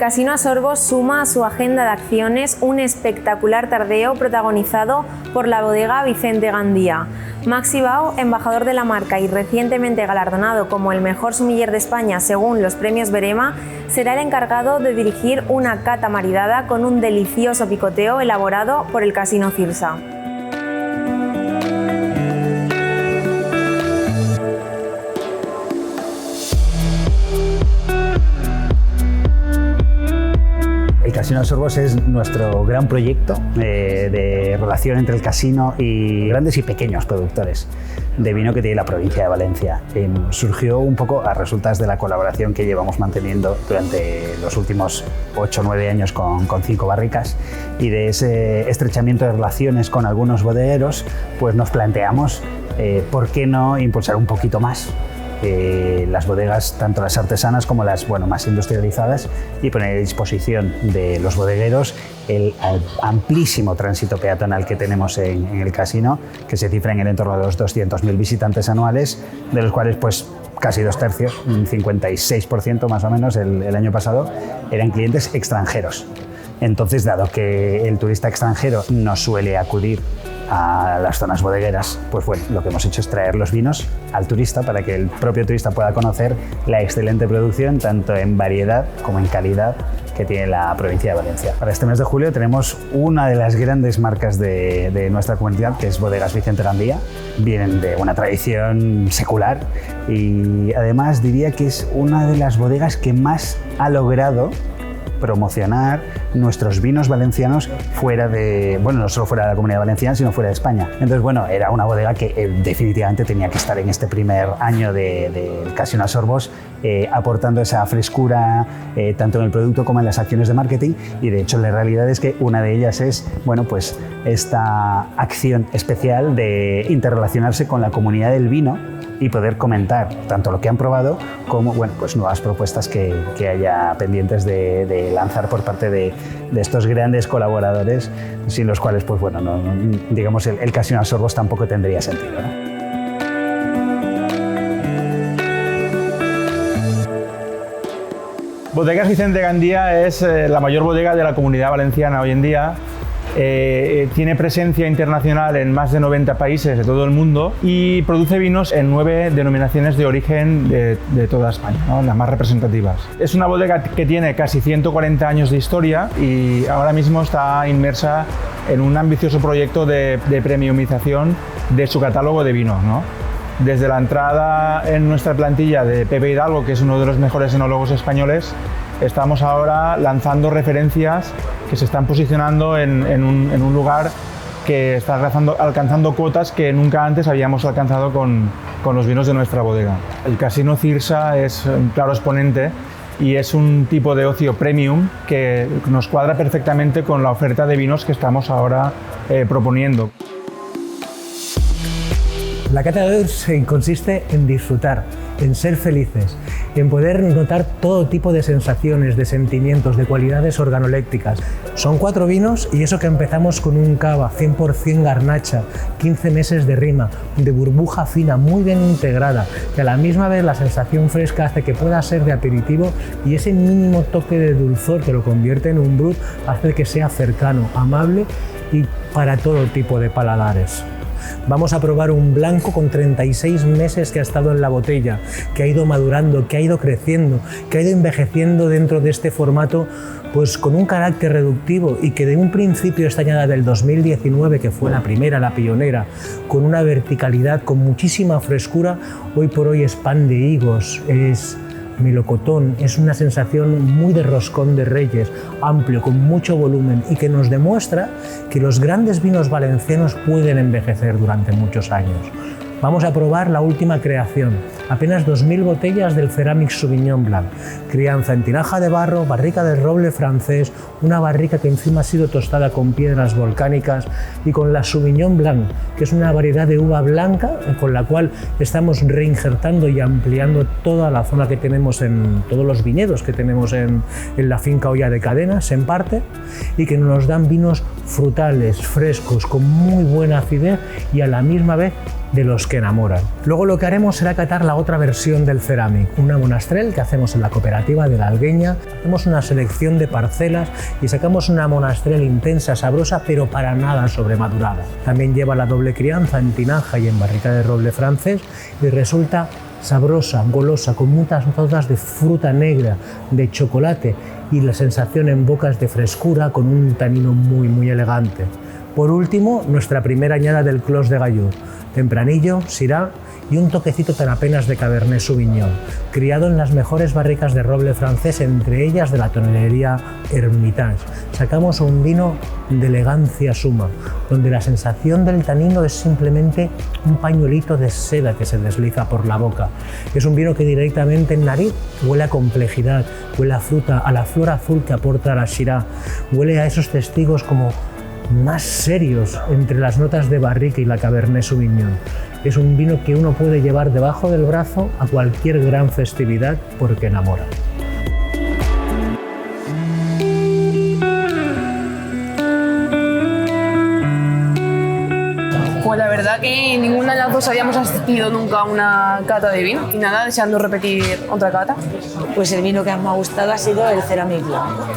Casino Asorbos suma a su agenda de acciones un espectacular tardeo protagonizado por la bodega Vicente Gandía. Maxi Bao, embajador de la marca y recientemente galardonado como el mejor sumiller de España según los premios Berema, será el encargado de dirigir una cata maridada con un delicioso picoteo elaborado por el Casino Cirsa. El Casino Asorbos es nuestro gran proyecto de relación entre el casino y grandes y pequeños productores de vino que tiene la provincia de Valencia. Surgió un poco a resultas de la colaboración que llevamos manteniendo durante los últimos 8 o 9 años con 5 barricas, y de ese estrechamiento de relaciones con algunos bodegueros, pues nos planteamos por qué no impulsar un poquito más las bodegas, tanto las artesanas como las más industrializadas, y poner a disposición de los bodegueros el amplísimo tránsito peatonal que tenemos en el casino, que se cifra en el entorno de los 200.000 visitantes anuales, de los cuales pues casi 2/3, un 56% más o menos el año pasado, eran clientes extranjeros. Entonces, dado que el turista extranjero no suele acudir a las zonas bodegueras, pues bueno, lo que hemos hecho es traer los vinos al turista para que el propio turista pueda conocer la excelente producción, tanto en variedad como en calidad, que tiene la provincia de Valencia. Para este mes de julio tenemos una de las grandes marcas de nuestra comunidad, que es Bodegas Vicente Gandía. Vienen de una tradición secular y además diría que es una de las bodegas que más ha logrado promocionar nuestros vinos valencianos fuera de, no solo fuera de la Comunidad Valenciana, sino fuera de España. Entonces, era una bodega que definitivamente tenía que estar en este primer año del Casino Asorbos, aportando esa frescura tanto en el producto como en las acciones de marketing, y de hecho la realidad es que una de ellas es, esta acción especial de interrelacionarse con la comunidad del vino y poder comentar tanto lo que han probado como nuevas propuestas que haya pendientes de lanzar por parte de estos grandes colaboradores, sin los cuales digamos el Casino Asorbos tampoco tendría sentido, ¿no? Bodegas Vicente Gandía es la mayor bodega de la Comunidad Valenciana hoy en día. Tiene presencia internacional en más de 90 países de todo el mundo y produce vinos en 9 denominaciones de origen de toda España, ¿no? Las más representativas. Es una bodega que tiene casi 140 años de historia y ahora mismo está inmersa en un ambicioso proyecto de premiumización de su catálogo de vinos, ¿no? Desde la entrada en nuestra plantilla de Pepe Hidalgo, que es uno de los mejores enólogos españoles, estamos ahora lanzando referencias que se están posicionando en un lugar que está alcanzando cuotas que nunca antes habíamos alcanzado con los vinos de nuestra bodega. El Casino Cirsa es un claro exponente y es un tipo de ocio premium que nos cuadra perfectamente con la oferta de vinos que estamos ahora proponiendo. La cata de hoy consiste en disfrutar, en ser felices, en poder notar todo tipo de sensaciones, de sentimientos, de cualidades organoléctricas. Son 4 vinos y eso que empezamos con un cava 100% garnacha, 15 meses de rima, de burbuja fina, muy bien integrada, que a la misma vez la sensación fresca hace que pueda ser de aperitivo y ese mínimo toque de dulzor que lo convierte en un brut hace que sea cercano, amable y para todo tipo de paladares. Vamos a probar un blanco con 36 meses que ha estado en la botella, que ha ido madurando, que ha ido creciendo, que ha ido envejeciendo dentro de este formato, pues con un carácter reductivo y que de un principio esta añada del 2019, que fue la primera, la pionera, con una verticalidad, con muchísima frescura, hoy por hoy es pan de higos, es melocotón, es una sensación muy de roscón de reyes, amplio, con mucho volumen y que nos demuestra que los grandes vinos valencianos pueden envejecer durante muchos años. Vamos a probar la última creación, apenas 2.000 botellas del Ceramic Sauvignon Blanc, crianza en tinaja de barro, barrica de roble francés, una barrica que encima ha sido tostada con piedras volcánicas y con la Sauvignon Blanc, que es una variedad de uva blanca con la cual estamos reinjertando y ampliando toda la zona que tenemos en todos los viñedos que tenemos en la finca Olla de Cadenas, en parte, y que nos dan vinos frutales, frescos, con muy buena acidez y a la misma vez de los que enamoran. Luego lo que haremos será catar la otra versión del Ceramic, una monastrell que hacemos en la cooperativa de la Algueña. Hacemos una selección de parcelas y sacamos una monastrell intensa, sabrosa, pero para nada sobremadurada. También lleva la doble crianza en tinaja y en barrica de roble francés y resulta sabrosa, golosa, con muchas notas de fruta negra, de chocolate y la sensación en boca es de frescura con un tanino muy elegante. Por último, nuestra primera añada del Clos de Gallur, tempranillo, syrah y un toquecito tan apenas de Cabernet Sauvignon, criado en las mejores barricas de roble francés, entre ellas de la tonelería Hermitage. Sacamos un vino de elegancia suma, donde la sensación del tanino es simplemente un pañuelito de seda que se desliza por la boca. Es un vino que directamente en nariz huele a complejidad, huele a fruta, a la flor azul que aporta la syrah, huele a esos testigos como más serios entre las notas de barrica y la Cabernet Sauvignon. Es un vino que uno puede llevar debajo del brazo a cualquier gran festividad porque enamora. Pues la verdad que ninguna de las dos habíamos asistido nunca a una cata de vino y nada, deseando repetir otra cata. Pues el vino que más me ha gustado ha sido el Ceramic Blanco.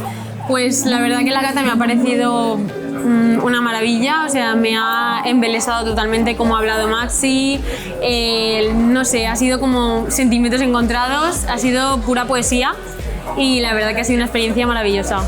Pues la verdad que la cata me ha parecido una maravilla, o sea, me ha embelesado totalmente como ha hablado Maxi, no sé, ha sido como sentimientos encontrados, ha sido pura poesía y la verdad que ha sido una experiencia maravillosa.